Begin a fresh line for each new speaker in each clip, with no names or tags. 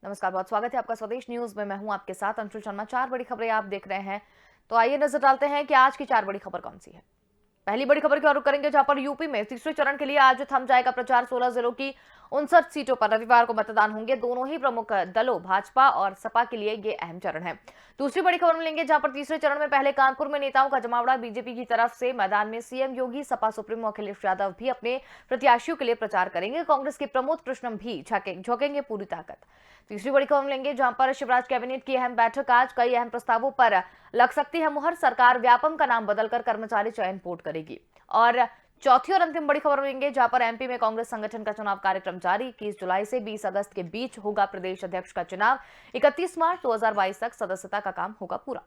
नमस्कार, बहुत स्वागत है आपका स्वदेश न्यूज में। मैं हूं आपके साथ अंशुल शर्मा। चार बड़ी खबरें आप देख रहे हैं, तो आइए नजर डालते हैं कि आज की चार बड़ी खबर कौन सी है। पहली बड़ी खबर की ओर रुख करेंगे, जहां पर यूपी में तीसरे चरण के लिए आज थम जाएगा प्रचार। 16 जिलों की 59 सीटों पर रविवार को मतदान होंगे। दोनों ही प्रमुख दलों भाजपा और सपा के लिए ये अहम चरण है। दूसरी बड़ी खबर मिलेंगे, जहां पर तीसरे चरण में पहले कानपुर में नेताओं का जमावड़ा। बीजेपी की तरफ से मैदान में सीएम योगी, सपा सुप्रीमो अखिलेश यादव भी अपने प्रत्याशियों के लिए प्रचार करेंगे। कांग्रेस के प्रमोद कृष्णम भी झोंकेंगे पूरी ताकत। तीसरी बड़ी खबर मिलेंगे, जहां पर शिवराज कैबिनेट की अहम बैठक। आज कई अहम प्रस्तावों पर लग सकती है मुहर। सरकार व्यापम का नाम बदलकर कर्मचारी चयन बोर्ड करेगी। और चौथी और अंतिम बड़ी खबर मिलेंगे, जहां पर एमपी में कांग्रेस संगठन का चुनाव कार्यक्रम जारी। 21 जुलाई से 20 अगस्त के बीच होगा प्रदेश अध्यक्ष का चुनाव। 31 मार्च 2022 तक सदस्यता का काम होगा पूरा।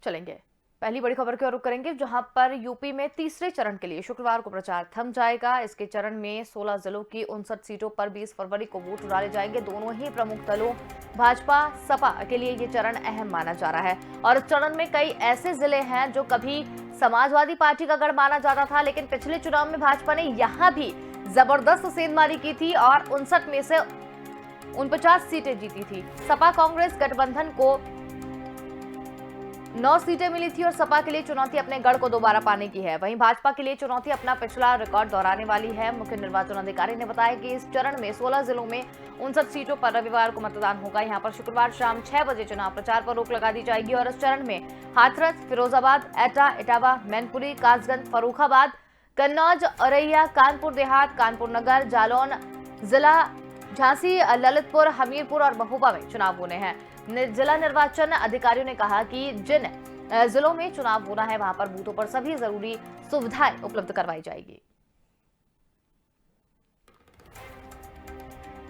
चलेंगे पहली बड़ी खबर की ओर रुख करेंगे, जहां पर यूपी में तीसरे चरण के लिए शुक्रवार को प्रचार थम जाएगा। इसके चरण में 16 जिलों की 59 सीटों पर 20 फरवरी को वोट डाले जाएंगे। दोनों ही प्रमुख दलों भाजपा सपा के लिए ये चरण अहम माना जा रहा है। और इस चरण में कई ऐसे जिले हैं जो कभी समाजवादी पार्टी का गढ़ माना जाता था, लेकिन पिछले चुनाव में भाजपा ने यहां भी जबरदस्त सेंधमारी की थी और 59 में से 49 सीटें जीती थी। सपा कांग्रेस गठबंधन को 9 सीटें मिली थी और सपा के लिए चुनौती अपने गढ़ को दोबारा पाने की है। वहीं भाजपा के लिए चुनौती अपना पिछला रिकॉर्ड दोहराने वाली है। मुख्य निर्वाचन अधिकारी ने बताया कि इस चरण में 16 जिलों में 59 सीटों पर रविवार को मतदान होगा। यहां पर शुक्रवार शाम 6 बजे चुनाव प्रचार पर रोक लगा दी जाएगी। और इस चरण में हाथरस, फिरोजाबाद, एटा, इटावा, मैनपुरी, कासगंज, फर्रुखाबाद, कन्नौज, औरैया, कानपुर देहात, कानपुर नगर, जालौन जिला, झांसी, ललितपुर, हमीरपुर और महोबा में चुनाव होने हैं। जिला निर्वाचन अधिकारियों ने कहा कि जिन जिलों में चुनाव होना है वहां पर बूथों पर सभी जरूरी सुविधाएं उपलब्ध करवाई जाएगी।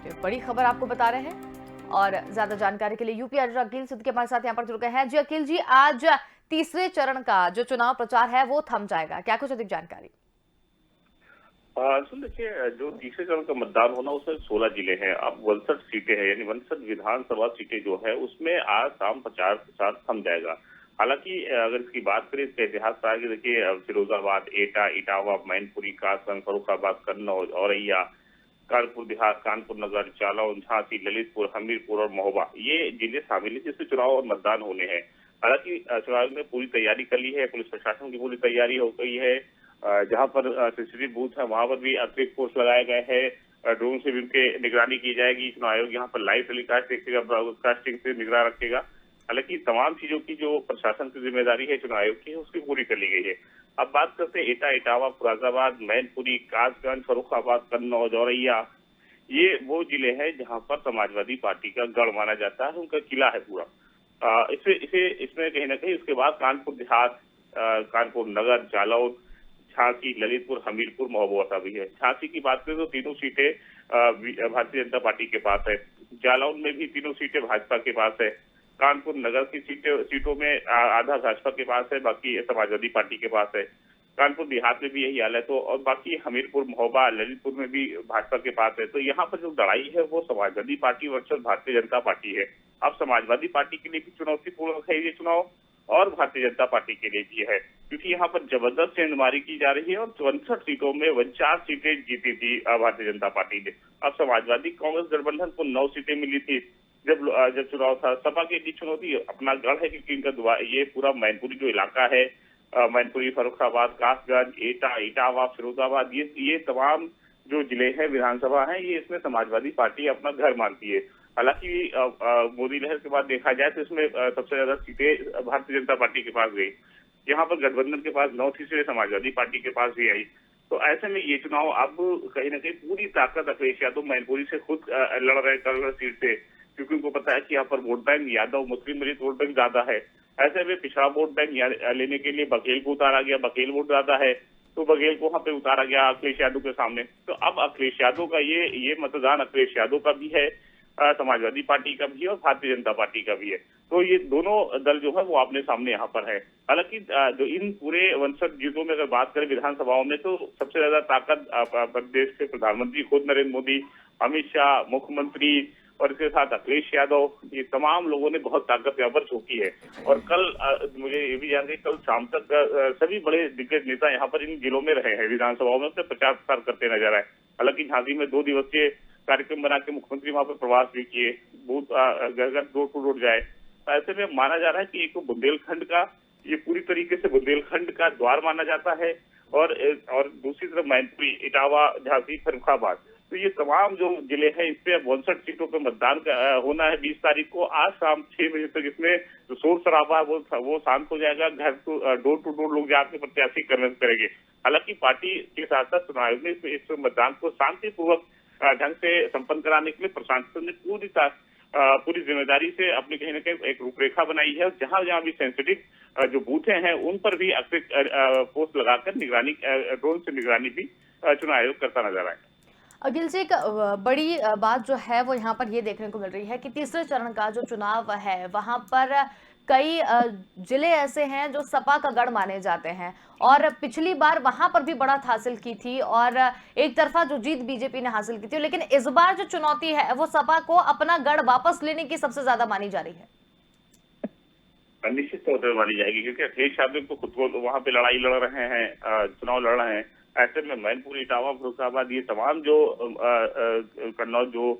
तो बड़ी खबर आपको बता रहे हैं और ज्यादा जानकारी के लिए यूपी अकील सिद्ध के हमारे साथ यहाँ पर जुड़ गए हैं। जी अकील जी, आज तीसरे चरण का जो चुनाव प्रचार है वो थम जाएगा, क्या कुछ अधिक जानकारी?
सुन देखिए, जो तीसरे चरण का मतदान होना उसमें 16 जिले हैं। अब 59 सीटें हैं, यानी 59 विधानसभा सीटें जो है उसमें आज शाम प्रचार प्रसार थम जाएगा। हालांकि अगर इसकी बात करें, इसका इतिहास रहा कि देखिए फिरोजाबाद, एटा, इटावा, मैनपुरी, कासगंज, फर्रुखाबाद, कन्नौज, औरैया, कानपुर देहात, कानपुर नगर, जालौन, झांसी, ललितपुर, हमीरपुर और महोबा ये जिले शामिल है जिसमें चुनाव और मतदान होने हैं। हालांकि चुनाव में पूरी तैयारी कर ली है, पुलिस प्रशासन की पूरी तैयारी हो गई है। जहां पर सीसीटीवी बूथ है वहां पर भी अतिरिक्त फोर्स लगाए गए हैं। ड्रोन से भी उनके निगरानी की जाएगी। चुनाव आयोग यहाँ पर लाइव टेलीकास्ट देखेगा, ब्रॉडकास्टिंग से निगरान रखेगा। हालांकि तमाम चीजों की जो प्रशासन की जिम्मेदारी है चुनाव आयोग की है उसकी पूरी कर ली गई है। अब बात करते हैं एटा, इटावा, फिरोजाबाद, मैनपुरी, कासगंज, फर्रुखाबाद, कन्नौज, औरैया। ये वो जिले हैं जहां पर समाजवादी पार्टी का गढ़ माना जाता है, उनका किला है पूरा। इसमें कहीं ना कहीं उसके बाद कानपुर देहात, कानपुर नगर, जालौन, झांसी, ललितपुर, हमीरपुर, महोबा भी है। झांसी की बात करें तो तीनों सीटें भारतीय जनता पार्टी के पास है। जालौन में भी तीनों सीटें भाजपा के पास है। कानपुर नगर की सीटों में आधा भाजपा के पास है, बाकी समाजवादी पार्टी के पास है। कानपुर देहात में भी यही हाल है। तो और बाकी हमीरपुर, महोबा, ललितपुर में भी भाजपा के पास है। तो यहाँ पर जो लड़ाई है वो Samajwadi party versus Bharatiya Janata party है। अब समाजवादी पार्टी के लिए भी चुनौतीपूर्ण है ये चुनाव और भारतीय जनता पार्टी के लिए भी है, क्योंकि यहाँ पर जबरदस्त सेंधमारी की जा रही है और 64 सीटों में 49 सीटें जीती थी भारतीय जनता पार्टी ने। अब समाजवादी कांग्रेस गठबंधन को 9 सीटें मिली थी जब चुनाव था। सपा के लिए चुनौती अपना गढ़ है, क्योंकि इनका ये पूरा मैनपुरी जो इलाका है, मैनपुरी, फर्रुखाबाद, कासगंज, एटा, इटावा, फिरोजाबाद, ये तमाम जो जिले हैं, विधानसभा है, ये इसमें समाजवादी पार्टी अपना घर मानती है। हालांकि मोदी लहर के बाद देखा जाए तो इसमें सबसे ज्यादा सीटें भारतीय जनता पार्टी के पास गई। यहाँ पर गठबंधन के पास 9 थी, सीटें समाजवादी पार्टी के पास भी आई। तो ऐसे में ये चुनाव अब कहीं ना कहीं पूरी ताकत अखिलेश यादव मैनपुरी से खुद लड़ रहे कर सीट से, क्योंकि उनको पता है कि यहाँ पर वोट बैंक यादव मुस्लिम दलित वोट बैंक ज्यादा है। ऐसे में पिछड़ा वोट बैंक लेने के लिए बघेल को उतारा गया, बघेल वोट ज्यादा है तो बघेल को वहां पे उतारा गया अखिलेश यादव के सामने। तो अब अखिलेश यादव का ये मतदान अखिलेश यादव का भी है, समाजवादी पार्टी का भी है और भारतीय जनता पार्टी का भी है। तो ये दोनों दल जो है वो अपने सामने यहाँ पर है। हालांकि जो इन पूरे 59 जिलों में अगर बात करें विधानसभाओं में, तो सबसे ज्यादा ताकत प्रदेश के प्रधानमंत्री खुद नरेंद्र मोदी, अमित शाह, मुख्यमंत्री और इसके साथ अखिलेश यादव, ये तमाम लोगों ने बहुत ताकत यहाँ पर झोंकी है। और कल मुझे ये भी जानकारी, कल शाम तक सभी बड़े दिग्गज नेता यहाँ पर इन जिलों में रहे हैं, विधानसभाओं में अपने प्रचार प्रसार करते नजर आए। हालांकि झांसी में 2 दिवसीय कार्यक्रम बना के मुख्यमंत्री वहां पर प्रवास भी किए, बूथ घर घर डोर टू डोर जाए। तो ऐसे में माना जा रहा है कि एक तो बुंदेलखंड का, ये पूरी तरीके से बुंदेलखंड का द्वार माना जाता है, और दूसरी तरफ मैनपुरी, इटावा, झांसी, फर्रुखाबाद, तो ये तमाम जो जिले हैं इस पे 62 सीटों पे मतदान होना है 20 तारीख को। आज शाम 6 बजे तक इसमें जो शोर शराबा है वो शांत हो जाएगा। घर डोर टू डोर लोग जाकर प्रत्याशी कन्विंस करेंगे। हालांकि पार्टी के साथ साथ चुनाव आयोग ने इस मतदान को शांतिपूर्वक ढंग से संपन्न कराने के लिए प्रशासन ने पूरी जिम्मेदारी से अपनी कहीं न कहीं एक रूपरेखा बनाई है। जहां जहां भी सेंसिटिव जो बूथे हैं उन पर भी अतिरिक्त पोस्ट लगाकर निगरानी, ड्रोन से निगरानी भी चुनाव आयोग करता नजर आएगा।
अखिल जी, एक बड़ी बात जो है वो यहाँ पर ये देखने को मिल रही है कि तीसरे चरण का जो चुनाव है वहां पर कई जिले ऐसे हैं जो सपा का गढ़ माने जाते हैं, और पिछली बार वहां पर भी बढ़त हासिल की थी और एक तरफा जो जीत बीजेपी ने हासिल की थी, लेकिन इस बार जो चुनौती है वो सपा को अपना गढ़ वापस लेने की सबसे ज्यादा मानी जा रही है।
निश्चित तौर पर मानी जाएगी, क्योंकि अखिलेश यादव तो खुद को वहां पे लड़ाई लड़ रहे हैं, चुनाव लड़ रहे हैं। ऐसे में मैनपुरी, इटावा, फर्रुखाबाद, ये तमाम जो कन्नौज जो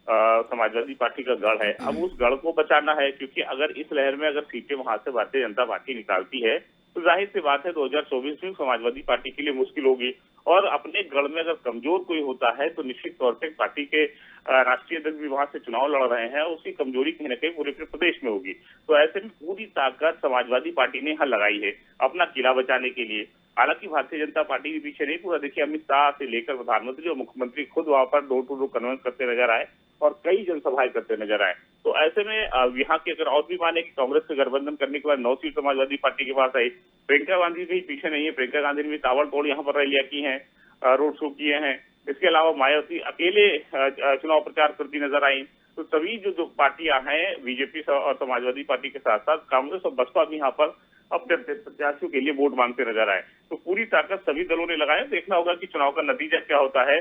समाजवादी पार्टी का गढ़ है, अब उस गढ़ को बचाना है। क्योंकि अगर इस लहर में अगर सीटें वहां से भारतीय जनता पार्टी निकालती है तो जाहिर सी बात है 2024 में समाजवादी पार्टी के लिए मुश्किल होगी। और अपने गढ़ में अगर कमजोर कोई होता है तो निश्चित तौर पर पार्टी के राष्ट्रीय अध्यक्ष भी वहां से चुनाव लड़ रहे हैं, उसकी कमजोरी कहीं न कहीं पूरे प्रदेश में होगी। तो ऐसे में पूरी ताकत समाजवादी पार्टी ने यहाँ लगाई है अपना किला बचाने के लिए। हालांकि भारतीय जनता पार्टी के पीछे नहीं पूरा, देखिए अमित शाह से लेकर प्रधानमंत्री और मुख्यमंत्री खुद वहां पर डोर टू डोर कन्वेंस करते नजर आए और कई जनसभाएं करते नजर आए। तो ऐसे में यहाँ की अगर और भी माने कि कांग्रेस से गठबंधन करने के बाद 9 सीट समाजवादी पार्टी के पास आई, प्रियंका गांधी भी पीछे नहीं है। प्रियंका गांधी ने भी ताबड़तोड़ यहाँ पर रैलियां की हैं, रोड शो किए हैं। इसके अलावा मायावती अकेले चुनाव प्रचार करती नजर आई। तो सभी जो पार्टियां हैं, बीजेपी और समाजवादी पार्टी के साथ साथ कांग्रेस और बसपा भी यहाँ पर अपने प्रत्याशियों के लिए वोट मांगते नजर आए। तो पूरी ताकत सभी दलों ने लगाया। देखना होगा कि चुनाव का नतीजा क्या होता है।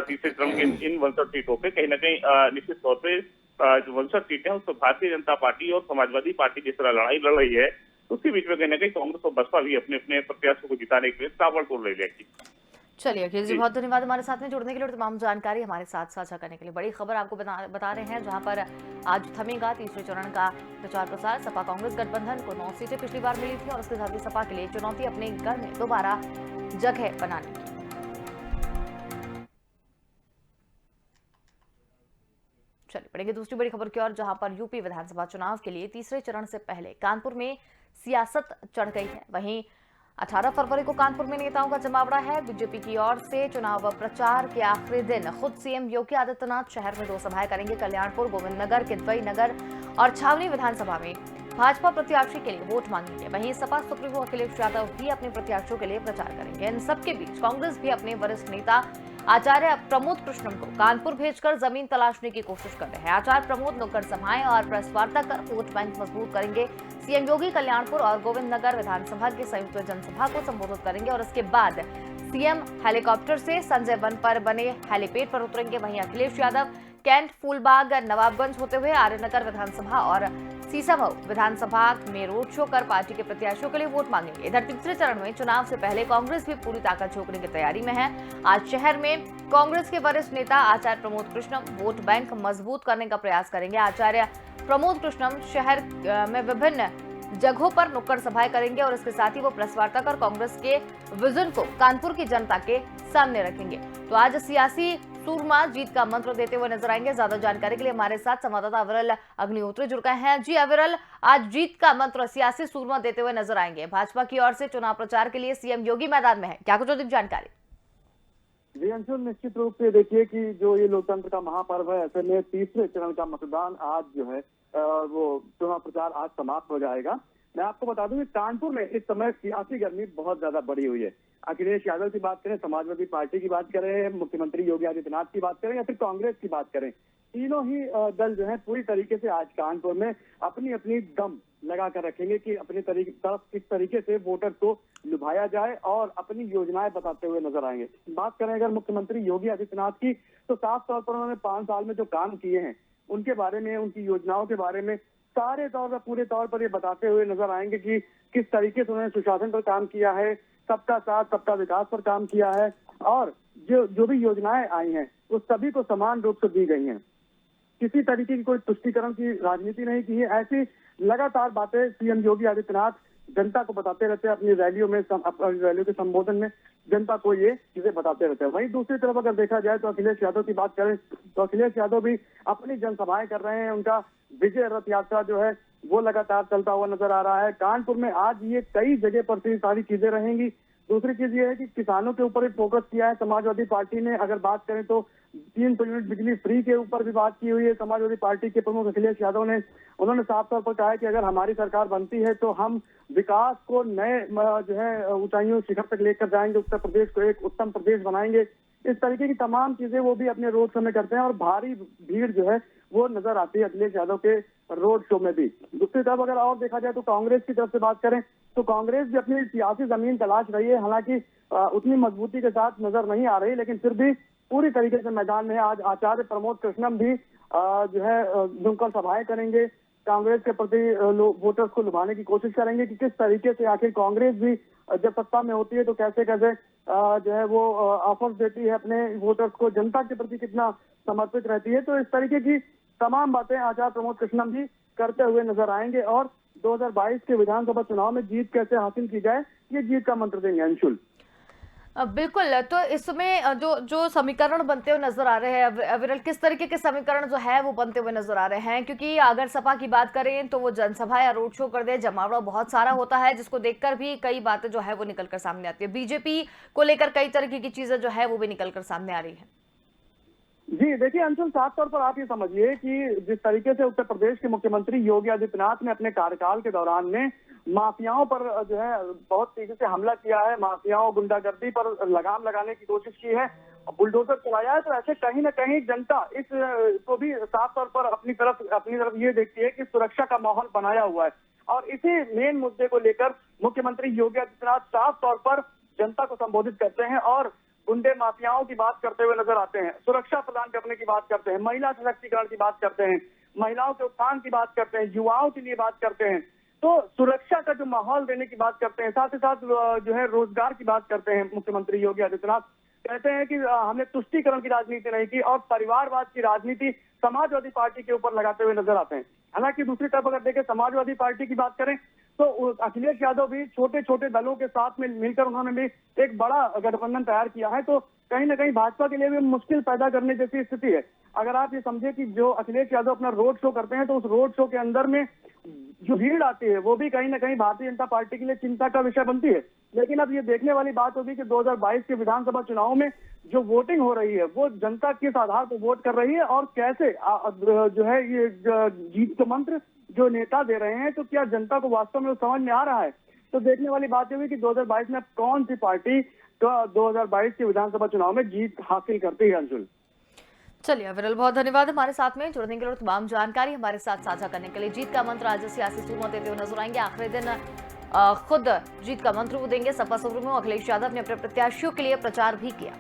तीसरे क्रम के इन 62 सीटों पे कहीं न कहीं निश्चित तौर पे जो 62 सीटें हैं उस पर भारतीय जनता पार्टी और समाजवादी पार्टी जिस तरह लड़ाई लड़ रही है, उसके बीच में कहीं न कहीं कांग्रेस और बसपा भी अपने अपने प्रत्याशियों को जिताने के लिए ताबड़तोड़ ले जाएगी।
चलिए अखिल जी, बहुत धन्यवाद हमारे साथ में जुड़ने के लिए और तमाम जानकारी हमारे साथ साझा करने के लिए। बड़ी खबर आपको बता रहे हैं, जहां पर आज थमेगा तीसरे चरण का प्रचार प्रसार। सपा कांग्रेस गठबंधन को 9 सीटें पिछली बार मिली थी और उसके साथ ही सपा के लिए चुनौती अपने गढ़ में दोबारा जगह बनाने की। चलिए बढ़ेंगे दूसरी बड़ी खबर की ओर, जहां पर यूपी विधानसभा चुनाव के लिए तीसरे चरण से पहले कानपुर में सियासत चढ़ गई है। वहीं 18 फरवरी को कानपुर में नेताओं का जमावड़ा है। बीजेपी की ओर से चुनाव प्रचार के आखिरी दिन खुद सीएम योगी आदित्यनाथ शहर में 2 सभाएं करेंगे। कल्याणपुर, गोविंदनगर, किदवई नगर और छावनी विधानसभा में भाजपा प्रत्याशी के लिए वोट मांगेंगे। वहीं सपा सुप्रीमो अखिलेश यादव भी अपने प्रत्याशियों के लिए प्रचार करेंगे। इन सबके बीच कांग्रेस भी अपने वरिष्ठ नेता आचार्य प्रमोद कृष्णम को कानपुर भेजकर जमीन तलाशने की कोशिश कर रहे हैं। आचार्य प्रमोद नुक्कड़ सभाएं और प्रेस वार्ता कर वोट बैंक मजबूत करेंगे। सीएम योगी कल्याणपुर और गोविंदनगर विधानसभा की संयुक्त जनसभा को संबोधित करेंगे और उसके बाद सीएम हेलीकॉप्टर से संजय वन पर बने हेलीपैड पर उतरेंगे। वहीं अखिलेश यादव कैंट, फूलबाग, नवाबगंज होते हुए आर्यनगर विधानसभा और सीसामऊ विधानसभा में रोड शो कर पार्टी के प्रत्याशियों के लिए वोट मांगेंगे। इधर तीसरे चरण में चुनाव से पहले कांग्रेस भी पूरी ताकत झोंकने की तैयारी में है। आज शहर में कांग्रेस के वरिष्ठ नेता आचार्य प्रमोद कृष्णम वोट बैंक मजबूत करने का प्रयास करेंगे। आचार्य प्रमोद कृष्णम शहर में विभिन्न जगहों पर नुक्कड़ सभाएं करेंगे और इसके साथ ही वो प्रेस वार्ता कर कांग्रेस के विजन को कानपुर की जनता के सामने रखेंगे। तो आज सियासी सूरमा जीत का मंत्र देते हुए नजर आएंगे। ज्यादा जानकारी के लिए हमारे साथ संवाददाता अविरल अग्निहोत्री जुड़ गए हैं। जी अविरल, आज जीत का मंत्र सियासी सूरमा देते हुए नजर आएंगे। भाजपा की ओर से चुनाव प्रचार के लिए सीएम योगी मैदान में है, क्या कुछ अधिक जानकारी?
जी अंशुल, निश्चित रूप से देखिए कि जो ये लोकतंत्र का महापर्व है, ऐसे में तीसरे चरण का मतदान आज जो है वो चुनाव प्रचार आज समाप्त हो जाएगा। मैं आपको बता दूं कि कानपुर में इस समय सियासी गर्मी बहुत ज्यादा बढ़ी हुई है। अखिलेश यादव की बात करें, समाजवादी पार्टी की बात करें, मुख्यमंत्री योगी आदित्यनाथ की बात करें या फिर कांग्रेस की बात करें, तीनों ही दल जो है पूरी तरीके से आज कानपुर में अपनी अपनी दम लगा कर रखेंगे कि अपनी तरफ किस तरीके से वोटर को लुभाया जाए और अपनी योजनाएं बताते हुए नजर आएंगे। बात करें अगर मुख्यमंत्री योगी आदित्यनाथ की, तो साफ तौर पर उन्होंने 5 साल में जो काम किए हैं उनके बारे में, उनकी योजनाओं के बारे में सारे तौर पर, पूरे तौर पर ये बताते हुए नजर आएंगे कि किस तरीके से उन्होंने सुशासन पर काम किया है, सबका साथ सबका विकास पर काम किया है, और जो भी योजनाएं आई हैं उस सभी को समान रूप से दी गई हैं। किसी तरीके की कोई तुष्टीकरण की राजनीति नहीं की है। ऐसी लगातार बातें सीएम योगी आदित्यनाथ जनता को बताते रहते हैं अपनी रैलियों में, अपनी रैलियों के संबोधन में जनता को ये चीजें बताते रहते हैं। वहीं दूसरी तरफ अगर देखा जाए तो अखिलेश यादव की बात करें तो अखिलेश यादव भी अपनी जनसभाएं कर रहे हैं। उनका विजय रथ यात्रा जो है वो लगातार चलता हुआ नजर आ रहा है। कानपुर में आज ये कई जगह पर से सारी चीजें रहेंगी। दूसरी चीज ये है कि किसानों के ऊपर भी फोकस किया है समाजवादी पार्टी ने। अगर बात करें तो 300 यूनिट बिजली फ्री के ऊपर भी बात की हुई है समाजवादी पार्टी के प्रमुख अखिलेश यादव ने। उन्होंने साफ तौर पर कहा है कि अगर हमारी सरकार बनती है तो हम विकास को नए जो है ऊंचाइयों शिखर तक लेकर जाएंगे, उत्तर प्रदेश को एक उत्तम प्रदेश बनाएंगे। इस तरीके की तमाम चीजें वो भी अपने रोड शो में करते हैं और भारी भीड़ जो है वो नजर आती है अखिलेश यादव के रोड शो में भी। दूसरी तरफ अगर और देखा जाए तो कांग्रेस की तरफ से बात करें तो कांग्रेस भी अपनी सियासी जमीन तलाश रही है। हालांकि उतनी मजबूती के साथ नजर नहीं आ रही, लेकिन फिर भी पूरी तरीके से मैदान में है। आज आचार्य प्रमोद कृष्णम भी जो है जमकर सभाएं करेंगे, कांग्रेस के प्रति वोटर्स को लुभाने की कोशिश करेंगे कि किस तरीके से आखिर कांग्रेस भी जब सत्ता में होती है तो कैसे कैसे जो है वो ऑफर्स देती है अपने वोटर्स को, जनता के प्रति कितना समर्पित रहती है। तो इस तरीके की तमाम बातें आचार्य प्रमोद कृष्णम जी करते हुए नजर आएंगे और 2022 के विधानसभा चुनाव में जीत कैसे हासिल की जाए ये जीत का मंत्र देंगे। अंशुल
बिल्कुल, तो इसमें जो समीकरण बनते हुए नजर आ रहे हैं विरल, किस तरीके के समीकरण जो है वो बनते हुए नजर आ रहे हैं? क्योंकि अगर सपा की बात करें तो वो जनसभा या रोड शो कर दे, जमावड़ा बहुत सारा होता है जिसको देखकर भी कई बातें जो है वो निकलकर सामने आती है। बीजेपी को लेकर कई तरीके की चीजें जो है वो भी निकलकर सामने आ रही है।
जी देखिए अंशुल, साफ तौर पर आप ये समझिए कि जिस तरीके से उत्तर प्रदेश के मुख्यमंत्री योगी आदित्यनाथ ने अपने कार्यकाल के दौरान में माफियाओं पर जो है बहुत तेजी से हमला किया है, माफियाओं गुंडागर्दी पर लगाम लगाने की कोशिश की है, बुलडोजर चलाया है, तो ऐसे कहीं ना कहीं जनता इस को भी साफ तौर पर अपनी तरफ ये देखती है कि सुरक्षा का माहौल बनाया हुआ है। और इसी मेन मुद्दे को लेकर मुख्यमंत्री योगी आदित्यनाथ साफ तौर पर जनता को संबोधित करते हैं और गुंडे माफियाओं की बात करते हुए नजर आते हैं, सुरक्षा प्रदान करने की बात करते हैं, महिला सशक्तिकरण की बात करते हैं, महिलाओं के उत्थान की बात करते हैं, युवाओं के लिए बात करते हैं, तो सुरक्षा का जो माहौल देने की बात करते हैं, साथ ही साथ जो है रोजगार की बात करते हैं। मुख्यमंत्री योगी आदित्यनाथ कहते हैं कि हमने तुष्टीकरण की राजनीति नहीं की और परिवारवाद की राजनीति समाजवादी पार्टी के ऊपर लगाते हुए नजर आते हैं। हालांकि दूसरी तरफ अगर देखें समाजवादी पार्टी की बात करें तो अखिलेश यादव भी छोटे छोटे दलों के साथ में मिलकर उन्होंने भी एक बड़ा गठबंधन तैयार किया है, तो कहीं ना कहीं भाजपा के लिए भी मुश्किल पैदा करने जैसी स्थिति है। अगर आप ये समझे कि जो अखिलेश यादव अपना रोड शो करते हैं तो उस रोड शो के अंदर में जो भीड़ आती है वो भी कहीं ना कहीं भारतीय जनता पार्टी के लिए चिंता का विषय बनती है। लेकिन अब ये देखने वाली बात होगी कि 2022 के विधानसभा चुनाव में जो वोटिंग हो रही है वो जनता किस आधार पर वोट कर रही है और कैसे जो है ये जीत का मंत्र जो नेता दे रहे हैं, तो क्या जनता को वास्तव में समझ में आ रहा है। तो देखने वाली बात ये हुई कि 2022 में कौन सी पार्टी तो 2022 के विधानसभा चुनाव में जीत हासिल करती है। अंशुल
चलिए विरल, बहुत धन्यवाद हमारे साथ में जुड़ने के लिए, तमाम जानकारी हमारे साथ साझा करने के लिए। जीत का मंत्र आज सियासी सूरमा देते हुए नजर आएंगे। आखिरी दिन खुद जीत का मंत्र वो देंगे। सपा सुप्रीमो अखिलेश यादव ने अपने प्रत्याशियों के लिए प्रचार भी किया।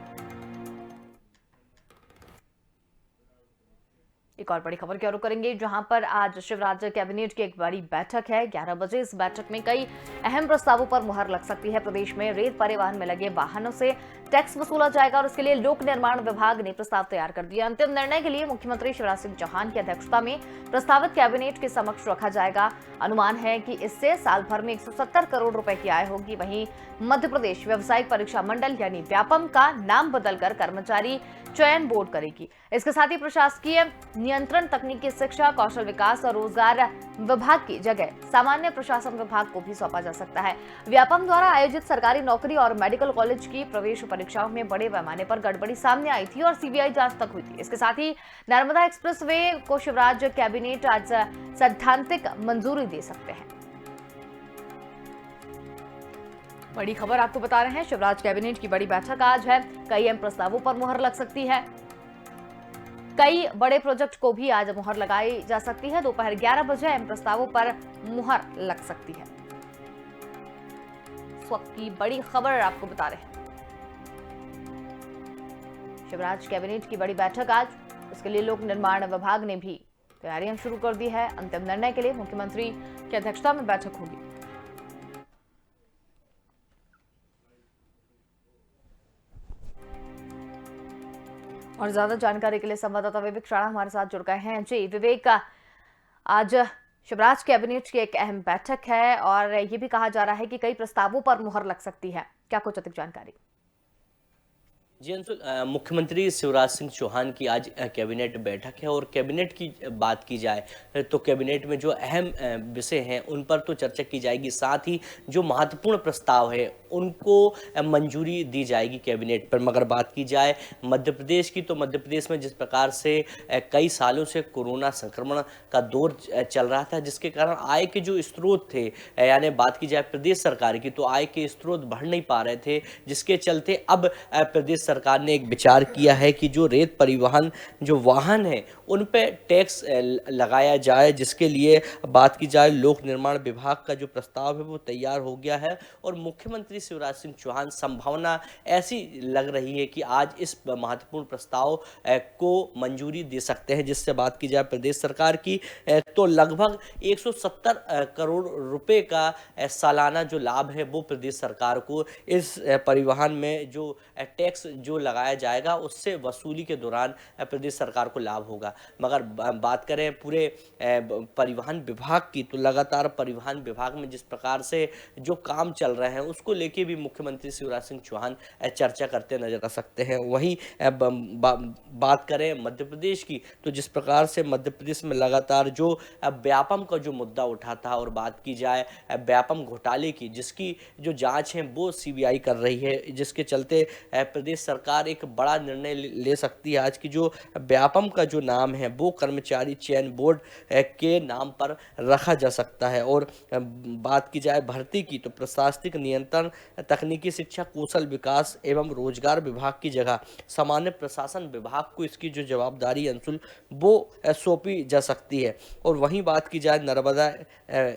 एक और बड़ी खबर की ओर करेंगे, जहां पर आज शिवराज कैबिनेट की एक बड़ी बैठक है। 11 बजे इस बैठक में कई अहम प्रस्तावों पर मुहर लग सकती है। प्रदेश में रेत परिवहन में लगे वाहनों से टैक्स वसूला जाएगा और इसके लिए लोक निर्माण विभाग ने प्रस्ताव तैयार कर दिया। अंतिम निर्णय के लिए मुख्यमंत्री शिवराज सिंह चौहान की अध्यक्षता में प्रस्तावित कैबिनेट के समक्ष रखा जाएगा। अनुमान है कि इससे साल भर में 170 करोड़ रुपए की आय होगी। वहीं मध्य प्रदेश व्यावसायिक परीक्षा मंडल यानी व्यापम का नाम बदलकर कर्मचारी चयन बोर्ड करेगी। इसके साथ ही प्रशासकीय नियंत्रण, तकनीकी शिक्षा, कौशल विकास और रोजगार विभाग की जगह सामान्य प्रशासन विभाग को भी सौंपा जा सकता है। व्यापम द्वारा आयोजित सरकारी नौकरी और मेडिकल कॉलेज की प्रवेश परीक्षाओं में बड़े पैमाने पर गड़बड़ी सामने आई थी और सीबीआई जांच तक हुई थी। इसके साथ ही नर्मदा एक्सप्रेसवे को शिवराज कैबिनेट आज सैद्धांतिक मंजूरी दे सकते हैं। बड़ी खबर आपको बता रहे हैं, शिवराज कैबिनेट की बड़ी बैठक आज है। कई अहम प्रस्तावों पर मुहर लग सकती है। कई बड़े प्रोजेक्ट को भी आज मुहर लगाई जा सकती है। दोपहर 11 बजे अहम प्रस्तावों पर मुहर लग सकती है। इस वक्त की बड़ी खबर आपको बता रहे हैं, शिवराज कैबिनेट की बड़ी बैठक आज, इसके लिए लोक निर्माण विभाग ने भी तैयारियां शुरू कर दी है। अंतिम निर्णय के लिए मुख्यमंत्री की अध्यक्षता में बैठक होगी। और ज्यादा जानकारी के लिए संवाददाता विवेक राणा हमारे साथ जुड़ गए हैं। जी विवेक, आज शिवराज कैबिनेट की एक अहम बैठक है और ये भी कहा जा रहा है कि कई प्रस्तावों पर मुहर लग सकती है, क्या कुछ अधिक जानकारी?
जी अंशुल, मुख्यमंत्री शिवराज सिंह चौहान की आज कैबिनेट बैठक है और कैबिनेट की बात की जाए तो कैबिनेट में जो अहम विषय हैं उन पर तो चर्चा की जाएगी, साथ ही जो महत्वपूर्ण प्रस्ताव है उनको मंजूरी दी जाएगी कैबिनेट पर। मगर बात की जाए मध्य प्रदेश की, तो मध्य प्रदेश में जिस प्रकार से कई सालों से कोरोना संक्रमण का दौर चल रहा था, जिसके कारण आय के जो स्रोत थे, यानी बात की जाए प्रदेश सरकार की, तो आय के स्रोत बढ़ नहीं पा रहे थे, जिसके चलते अब प्रदेश सरकार ने एक विचार किया है कि जो रेत परिवहन जो वाहन है उन पे टैक्स लगाया जाए, जिसके लिए बात की जाए लोक निर्माण विभाग का जो प्रस्ताव है वो तैयार हो गया है। और मुख्यमंत्री शिवराज सिंह चौहान, संभावना ऐसी लग रही है कि आज इस महत्वपूर्ण प्रस्ताव को मंजूरी दे सकते हैं। जिससे बात की जाए प्रदेश सरकार की, तो लगभग 170 करोड़ रुपए का सालाना जो लाभ है वो प्रदेश सरकार को इस परिवहन में जो टैक्स जो लगाया जाएगा उससे वसूली के दौरान प्रदेश सरकार को लाभ होगा। मगर बात करें पूरे परिवहन विभाग की, तो लगातार परिवहन विभाग में जिस प्रकार से जो काम चल रहे हैं उसको लेके भी मुख्यमंत्री शिवराज सिंह चौहान चर्चा करते नजर आ सकते हैं। वहीं बात करें मध्य प्रदेश की, तो जिस प्रकार से मध्य प्रदेश में लगातार जो व्यापम का जो मुद्दा उठा था, और बात की जाए व्यापम घोटाले की, जिसकी जो जांच है वो सीबीआई कर रही है, जिसके चलते प्रदेश सरकार एक बड़ा निर्णय ले सकती है। आज की जो व्यापम का जो नाम है वो कर्मचारी चयन बोर्ड के नाम पर रखा जा सकता है। और बात की जाए भर्ती की, तो प्रशासनिक नियंत्रण, तकनीकी शिक्षा, कौशल विकास एवं रोजगार विभाग की जगह सामान्य प्रशासन विभाग को इसकी जो जवाबदारी अंशुल वो सौंपी जा सकती है। और वहीं बात की जाए नर्मदा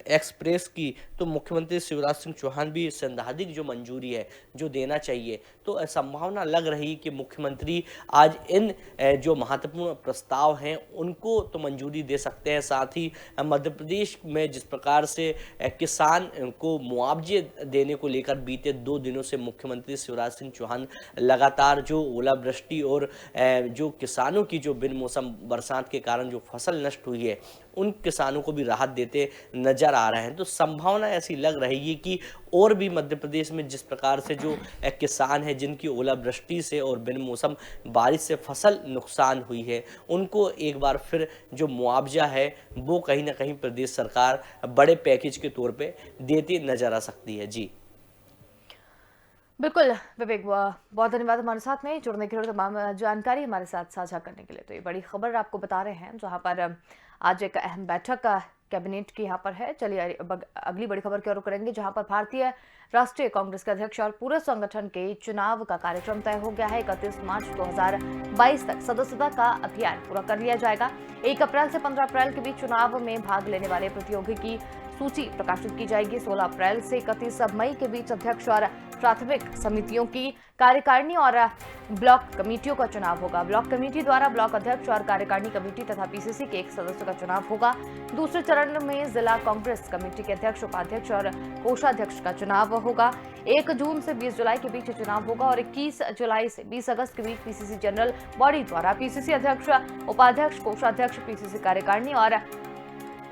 एक्सप्रेस की, तो मुख्यमंत्री शिवराज सिंह चौहान भी सैद्धांतिक जो मंजूरी है जो देना चाहिए, तो संभावना लग रही कि मुख्यमंत्री आज इन जो महत्वपूर्ण प्रस्ताव हैं उनको तो मंजूरी दे सकते हैं। साथ ही मध्य प्रदेश में जिस प्रकार से किसान को मुआवजे देने को लेकर बीते 2 दिनों से मुख्यमंत्री शिवराज सिंह चौहान लगातार जो ओलावृष्टि और जो किसानों की जो बिन मौसम बरसात के कारण जो फसल नष्ट हुई है उन किसानों को भी राहत देते नजर आ रहे हैं। तो संभावना ऐसी लग रही है कि और भी मध्य प्रदेश में जिस प्रकार से जो किसान हैं जिनकी ओलावृष्टि से और बिन मौसम बारिश से फसल नुकसान हुई है, उनको एक बार फिर जो मुआवजा है वो कहीं ना कहीं प्रदेश सरकार बड़े पैकेज के तौर पे देती नजर आ सकती है। जी
बिल्कुल विवेक, बहुत धन्यवाद हमारे साथ में जुड़ने के लिए, तमाम जानकारी हमारे साथ साझा करने के लिए। तो ये बड़ी खबर आपको बता रहे हैं जहां पर आज एक अहम बैठक कैबिनेट की यहाँ पर है। चलिए अगली बड़ी खबर की ओर करेंगे, जहां पर भारतीय राष्ट्रीय कांग्रेस के अध्यक्ष और पूरे संगठन के चुनाव का कार्यक्रम तय हो गया है। 31 मार्च 2022 तक सदस्यता का अभियान पूरा कर लिया जाएगा। 1 अप्रैल से 15 अप्रैल के बीच चुनाव में भाग लेने वाले प्रतियोगी की सूची प्रकाशित की जाएगी। 16 अप्रैल से 31 मई के बीच अध्यक्ष और प्राथमिक समितियों की कार्यकारिणी और ब्लॉक कमेटियों का चुनाव होगा। ब्लॉक कमेटी द्वारा ब्लॉक अध्यक्ष और कार्यकारिणी कमेटी तथा पीसीसी के 1 सदस्य का चुनाव होगा। दूसरे चरण में जिला कांग्रेस कमेटी के अध्यक्ष, उपाध्यक्ष और कोषाध्यक्ष का चुनाव होगा। 1 जून से 20 जुलाई के बीच चुनाव होगा और 21 जुलाई से 20 अगस्त के बीच पीसीसी जनरल बॉडी द्वारा पीसीसी अध्यक्ष, उपाध्यक्ष, कोषाध्यक्ष, पीसीसी कार्यकारिणी और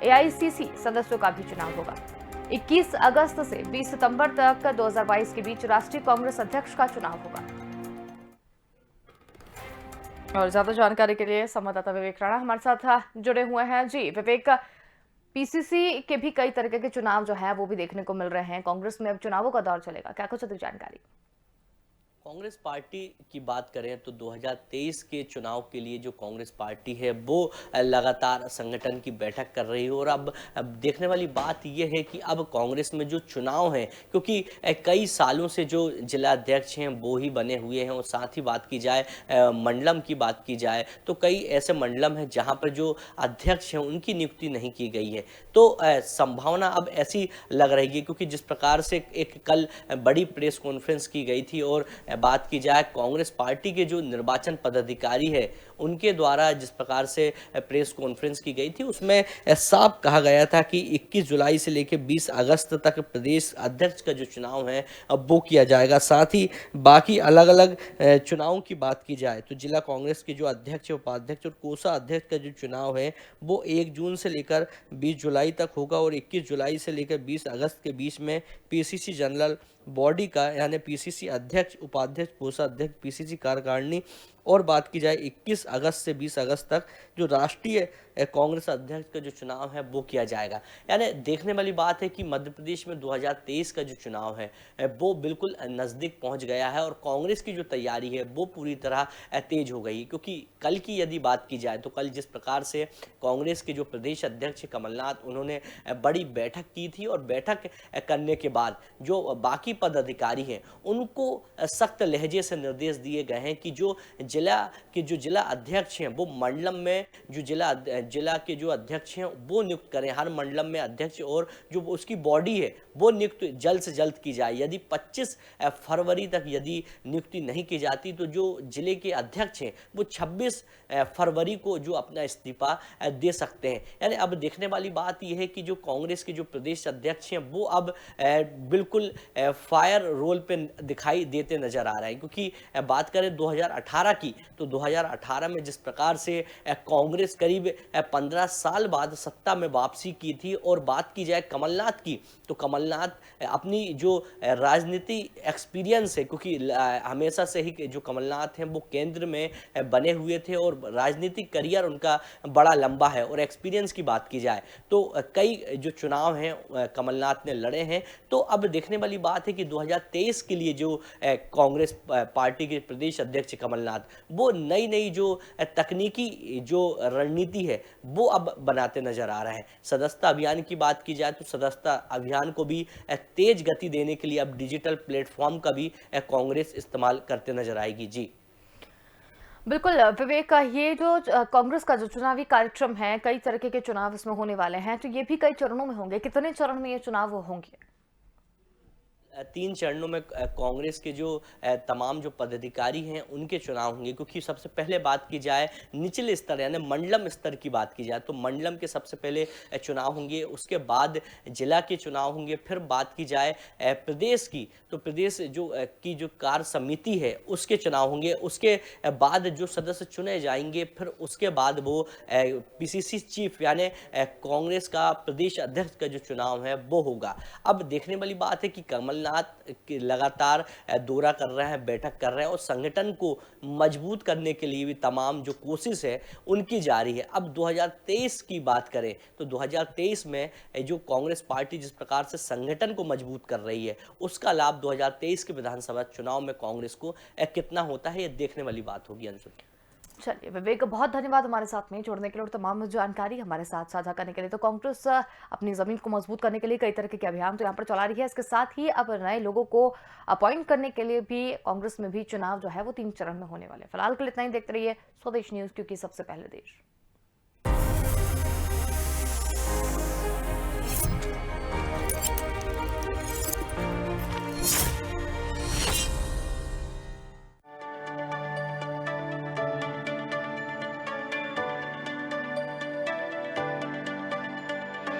एआईसीसी सदस्यों का भी चुनाव होगा। 21 अगस्त से 20 सितंबर तक 2022 के बीच राष्ट्रीय कांग्रेस अध्यक्ष का चुनाव होगा। और ज्यादा जानकारी के लिए संवाददाता विवेक राणा हमारे साथ जुड़े हुए हैं। जी विवेक, पीसीसी के भी कई तरीके के चुनाव जो है वो भी देखने को मिल रहे हैं। कांग्रेस में अब चुनावों का दौर चलेगा, क्या कुछ अधिक जानकारी?
कांग्रेस पार्टी की बात करें तो 2023 के चुनाव के लिए जो कांग्रेस पार्टी है वो लगातार संगठन की बैठक कर रही है। और अब देखने वाली बात यह है कि अब कांग्रेस में जो चुनाव हैं, क्योंकि कई सालों से जो जिला अध्यक्ष हैं वो ही बने हुए हैं, और साथ ही बात की जाए मंडलम की बात की जाए तो कई ऐसे मंडलम हैं जहां पर जो अध्यक्ष हैं उनकी नियुक्ति नहीं की गई है। तो संभावना अब ऐसी लग रही है, क्योंकि जिस प्रकार से एक कल बड़ी प्रेस कॉन्फ्रेंस की गई थी और बात की जाए कांग्रेस पार्टी के जो निर्वाचन पदाधिकारी है उनके द्वारा जिस प्रकार से प्रेस कॉन्फ्रेंस की गई थी उसमें साफ कहा गया था कि 21 जुलाई से लेकर 20 अगस्त तक प्रदेश अध्यक्ष का जो चुनाव है अब वो किया जाएगा। साथ ही बाकी अलग अलग चुनावों की बात की जाए तो जिला कांग्रेस के जो अध्यक्ष उपाध्यक्ष और कोषा अध्यक्ष का जो चुनाव है वो 1 जून से लेकर 20 जुलाई तक होगा और 21 जुलाई से लेकर 20 अगस्त के बीच में पीसीसी जनरल बॉडी का यानी पीसीसी अध्यक्ष उपाध्यक्ष कोषाध्यक्ष पीसीसी कार्यकारिणी और बात की जाए 21 अगस्त से 20 अगस्त तक जो राष्ट्रीय कांग्रेस अध्यक्ष का जो चुनाव है वो किया जाएगा। यानी देखने वाली बात है कि मध्य प्रदेश में 2023 का जो चुनाव है वो बिल्कुल नज़दीक पहुंच गया है और कांग्रेस की जो तैयारी है वो पूरी तरह तेज हो गई, क्योंकि कल की यदि बात की जाए तो कल जिस प्रकार से कांग्रेस के जो प्रदेश अध्यक्ष कमलनाथ उन्होंने बड़ी बैठक की थी और बैठक करने के बाद जो बाकी पदाधिकारी हैं उनको सख्त लहजे से निर्देश दिए गए हैं कि जो जिला अध्यक्ष हैं वो मंडलम में जो जिला के जो अध्यक्ष हैं वो नियुक्त करें, हर मंडलम में अध्यक्ष और जो उसकी बॉडी है वो नियुक्त जल्द से जल्द की जाए। यदि 25 फरवरी तक यदि नियुक्ति नहीं की जाती तो जो जिले के अध्यक्ष हैं वो 26 फरवरी को जो अपना इस्तीफा दे सकते हैं। यानी अब देखने वाली बात यह है कि जो कांग्रेस के जो प्रदेश अध्यक्ष हैं वो अब बिल्कुल फायर रोल पे दिखाई देते नजर आ रहे हैं, क्योंकि बात करें 2018 की तो 2018 में जिस प्रकार से कांग्रेस करीब 15 साल बाद सत्ता में वापसी की थी और बात की जाए कमलनाथ की तो कमलनाथ अपनी जो राजनीति एक्सपीरियंस है, क्योंकि हमेशा से ही जो कमलनाथ हैं वो केंद्र में बने हुए थे और राजनीतिक करियर उनका बड़ा लंबा है और एक्सपीरियंस की बात की जाए तो कई जो चुनाव हैं कमलनाथ ने लड़े हैं। तो अब देखने वाली बात है कि 2023 के लिए जो कांग्रेस पार्टी के प्रदेश अध्यक्ष कमलनाथ वो नई जो तकनीकी जो रणनीति है वो अब बनाते नजर आ रहे हैं। सदस्यता अभियान की बात की जाए तो सदस्यता अभियान को भी तेज गति देने के लिए अब डिजिटल प्लेटफॉर्म का भी कांग्रेस इस्तेमाल करते नजर आएगी। जी
बिल्कुल विवेक, ये जो कांग्रेस का जो चुनावी कार्यक्रम है, कई तरीके के चुनाव इसमें होने वाले हैं, तो ये भी कई चरणों में होंगे। कितने चरण में ये चुनाव होंगे?
3 चरणों में कांग्रेस के जो तमाम जो पदाधिकारी हैं उनके चुनाव होंगे, क्योंकि सबसे पहले बात की जाए निचले स्तर यानी मंडलम स्तर की बात की जाए तो मंडलम के सबसे पहले चुनाव होंगे, उसके बाद जिला के चुनाव होंगे, फिर बात की जाए प्रदेश की तो प्रदेश जो कार्य समिति है उसके चुनाव होंगे, उसके बाद जो सदस्य चुने जाएंगे फिर उसके बाद वो पीसीसी चीफ यानी कांग्रेस का प्रदेश अध्यक्ष का जो चुनाव है वो होगा। अब देखने वाली बात है कि कमलनाथ लगातार दौरा कर रहे हैं, बैठक कर रहे हैं और संगठन को मजबूत करने के लिए भी तमाम जो कोशिश है उनकी जारी है। अब 2023 की बात करें तो 2023 में जो कांग्रेस पार्टी जिस प्रकार से संगठन को मजबूत कर रही है उसका लाभ 2023 के विधानसभा चुनाव में कांग्रेस को कितना होता है ये देखने वाली बात होगी। अंशु,
चलिए विवेक, बहुत धन्यवाद हमारे साथ में जुड़ने के लिए और तमाम जानकारी हमारे साथ साझा करने के लिए। तो कांग्रेस अपनी जमीन को मजबूत करने के लिए कई तरह के अभियान तो यहाँ पर चला रही है, इसके साथ ही अब नए लोगों को अपॉइंट करने के लिए भी कांग्रेस में भी चुनाव जो है वो 3 चरण में होने वाले। फिलहाल के लिए इतना ही। देखते रहिए स्वदेश न्यूज, क्योंकि सबसे पहले देश।